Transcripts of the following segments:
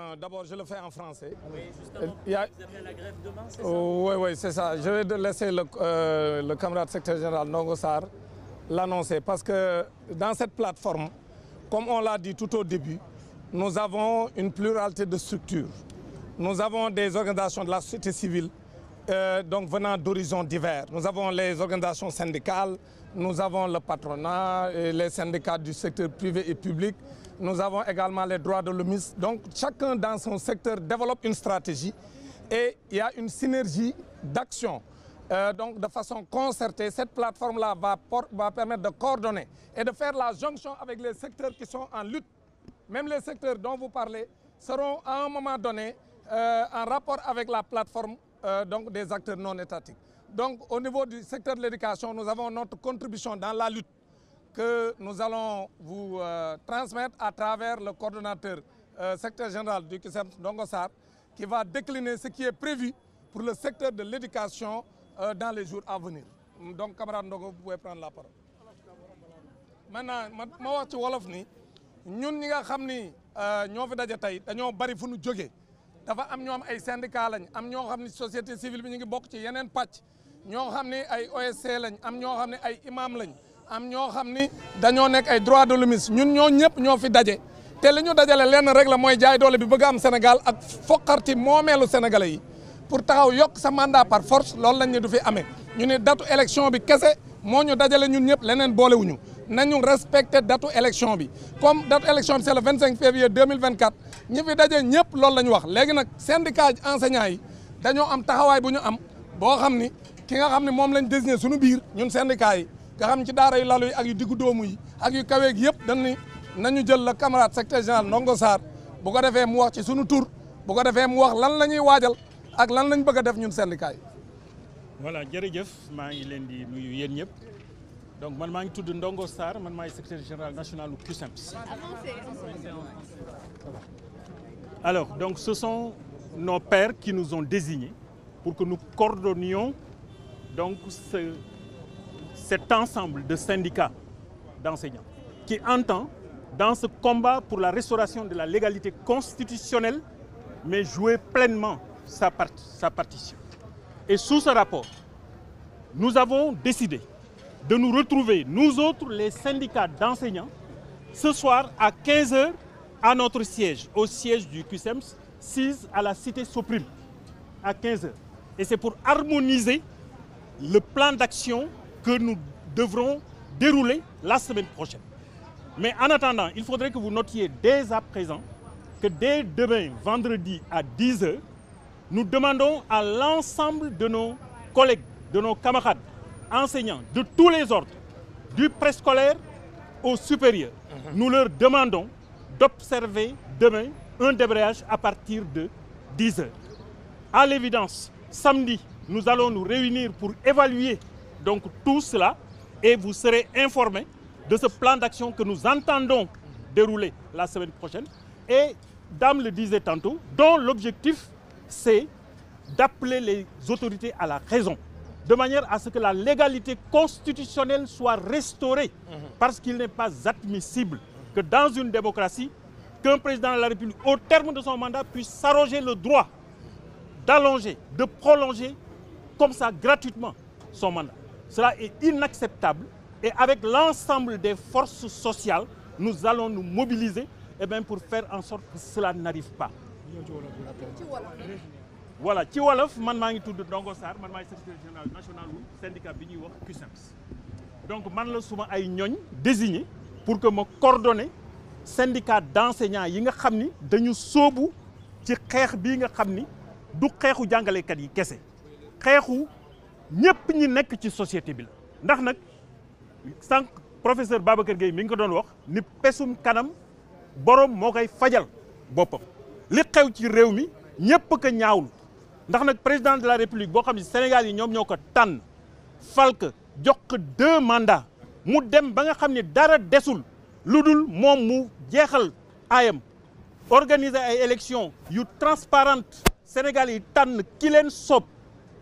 D'abord, je le fais en français. Oui, justement, vous avez la grève demain, c'est ça? Oui, c'est ça. Je vais laisser le camarade secrétaire général Ndongo Sarr l'annoncer parce que dans cette plateforme, comme on l'a dit tout au début, nous avons une pluralité de structures. Nous avons des organisations de la société civile donc venant d'horizons divers. Nous avons les organisations syndicales, nous avons le patronat, et les syndicats du secteur privé et public. Nous avons également les droits de l'homme. Donc chacun dans son secteur développe une stratégie et il y a une synergie d'action. Donc de façon concertée, cette plateforme-là va permettre de coordonner et de faire la jonction avec les secteurs qui sont en lutte. Même les secteurs dont vous parlez seront à un moment donné en rapport avec la plateforme donc des acteurs non étatiques. Donc au niveau du secteur de l'éducation, nous avons notre contribution dans la lutte que nous allons vous transmettre à travers le coordonnateur secrétaire général du CUSEMS, Ndongo Sarr, qui va décliner ce qui est prévu pour le secteur de l'éducation dans les jours à venir. Donc, camarade Ndongo, vous pouvez prendre la parole. Maintenant, ma wax ci wolof ni ñun ñi nga xam ni ñoo fi daje tey dañoo bari fu ñu jógee dafa am ñoom ay syndicat lañ am ñoo xam ni société civile bi ñu ngi bokk ci yeneen pàcc ñoo xam ni ay OSC lañ am ñoo xam ne ay imam lañ am ñoo xam ni dañoo nekk ay droits de l'homme ñun ñoo ñëpp ñoo fi daje te li ñu dajale lenn rek la mooy jaay doole bi bëgg am Sénégal ak foqarti moomeelu sénégalais yi pour taxaw yokk sa mandat par force loolu lañ ne du fi amee ñu ne datu élection bi kese moo ñu dajale ñun ñëpp leneen boolewuñu nañu respecté datu élection bi comme datu élection bi c'est le 25 février 2024 ñi fi daje ñëpp loolu la ñu wax léegi nag syndicat enseignants yi dañoo am taxawaay bu ñu am boo xam ni ki nga xam ne moom lañ désigné suñu biir ñun syndicat yi nga xam ci daara yu lalu yi ak yu diggu doomu yi ak yu kaweeg yëpp dañ ni nañu jël le camarade secrétaire général Ndongo Sarr bu ko defee mu wax ci sunu tur bu ko defee mu wax lan la ñuy waajal ak lan lañ bëgg a def ñun syndicat yi. voilà jërëjëf maa ngi leen di nuyu yéen ñëpp donc man maa ngi tudd Ndongo Sarr man maay secrétaire général national du CUSEMS. Alors donc ce sont nos pairs qui nous ont désignés pour que nous coordonnions donc cet ensemble de syndicats d'enseignants qui entend dans ce combat pour la restauration de la légalité constitutionnelle mais jouer pleinement sa partition. Et sous ce rapport, nous avons décidé de nous retrouver, nous autres, les syndicats d'enseignants, ce soir à 15h à notre siège, au siège du CUSEMS, 6 à la cité Soprim, à 15h. Et c'est pour harmoniser le plan d'action que nous devrons dérouler la semaine prochaine. Mais en attendant, il faudrait que vous notiez dès à présent que dès demain, vendredi à 10h, nous demandons à l'ensemble de nos collègues, de nos camarades enseignants, de tous les ordres, du préscolaire au supérieur, nous leur demandons d'observer demain un débrayage à partir de 10h. À l'évidence, samedi, nous allons nous réunir pour évaluer donc tout cela et vous serez informés de ce plan d'action que nous entendons dérouler la semaine prochaine. Et Dame le disait tantôt, dont l'objectif c'est d'appeler les autorités à la raison, de manière à ce que la légalité constitutionnelle soit restaurée. Parce qu'il n'est pas admissible que dans une démocratie, qu'un président de la République, au terme de son mandat, puisse s'arroger le droit d'allonger, de prolonger comme ça gratuitement son mandat. Cela est inacceptable et avec l'ensemble des forces sociales, nous allons nous mobiliser pour faire en sorte que cela n'arrive pas. Voilà ci wolof man maa ngi tudd Ndongo Sarr man maay secrétaire général national wu syndicat bi ñuy wax CUSEMS. Donc man la suma ay ñooñ désigné pour que ma coordonner syndicat d'enseignants yi nga xam ni dañu sóobu ci xeex bii nga xam ni du xeexu jàngalekat yi kese xeexu ñëpp ñi nekk ci société bi la ndax nag sànq professeur Babacar Gueye mi ngi ko doon wax ni pesum kanam borom moo koy fajal boppam li xew ci réew mi ñëpp ko ñaawlu ndax nag président de la république boo xam ne Sénégal yi ñoom ñoo ko tànn fal ko jox ko 2 mandats mu dem ba nga xam ne dara desul lu dul moom mu jeexal ayam organiser ay élections yu transparente Sénégal yi tànn ki leen soob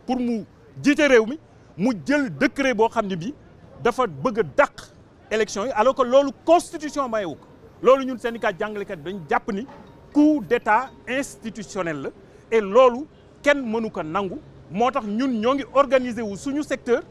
pour mu jiite réew mi mu jël décret boo xam ne bi dafa bëgg a dàq élections yi alors que loolu constitution mayewu ko loolu ñun syndicat jàngalekat dañ jàpp ni coup d'état institutionnel la et loolu kenn mënu ko nangu moo tax ñun ñoo ngi organiser wu suñu secteur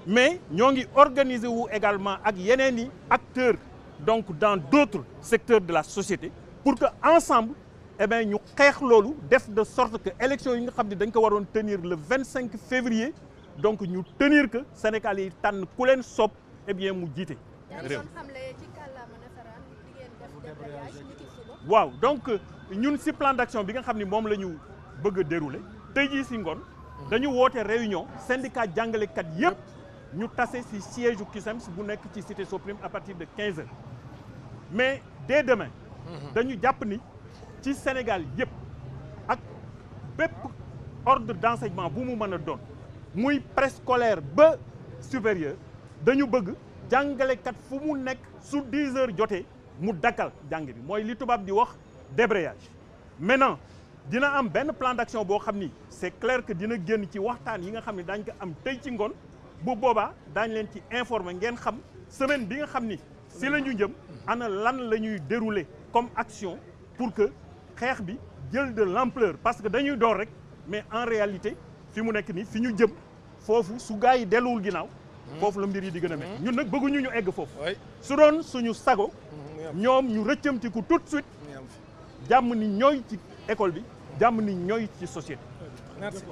mais ñoo ngi organiser wu également ak yeneen i acteurs donc dans d'autres secteurs de la société pour que ensemble eh bien ñu xeex loolu def de sorte que élection yi nga xam ne dañ ko waroon tenir le 25 février donc ñu tenir que Sénégal yi tànn ku leen soob eh bien mu jiite réew. waaw donc ñun ci plan d'action bi nga xam ni moom la ñu bëgg a dérouler tey jii ci ngoon dañu woote réunion syndicat jàngalekat yépp ñu tase ci siège u CUSEMS bu nekk ci cité Soprim à partir de 15 heures mais dès demain dañu jàpp ni ci Sénégal yépp ak bépp ordre d'enseignement bu mu mën a doon muy préscolaire ba supérieur dañu bëgg jàngalekat fu mu nekk su 10 heures jotee mu dakkal jàng bi mooy li tubaab di wax débrayage maintenant dina am benn plan d'action boo xam ni c'est clair que dina génn ci waxtaan yi nga xam ne daañ ko am tey ci ngoon bu boobaa daañ leen ci informer ngeen xam semaine bi nga xam ni si la ñu jëm ana lan la ñuy dérouler comme action pour que xeex bi jël de l'ampleur parce que dañuy door rek mais en réalité fi mu nekk nii fi ñu jëm foofu su gaa yi delluwul ginnaaw foofu la mbir yi di gën a mel ñun nag bëgguñu ñu egg foofu su doon suñu sago ñoom ñu rëccamtiku tout de suite jàmm ni ñooy ci école bi jàmm ni ñooy ci société. Merci.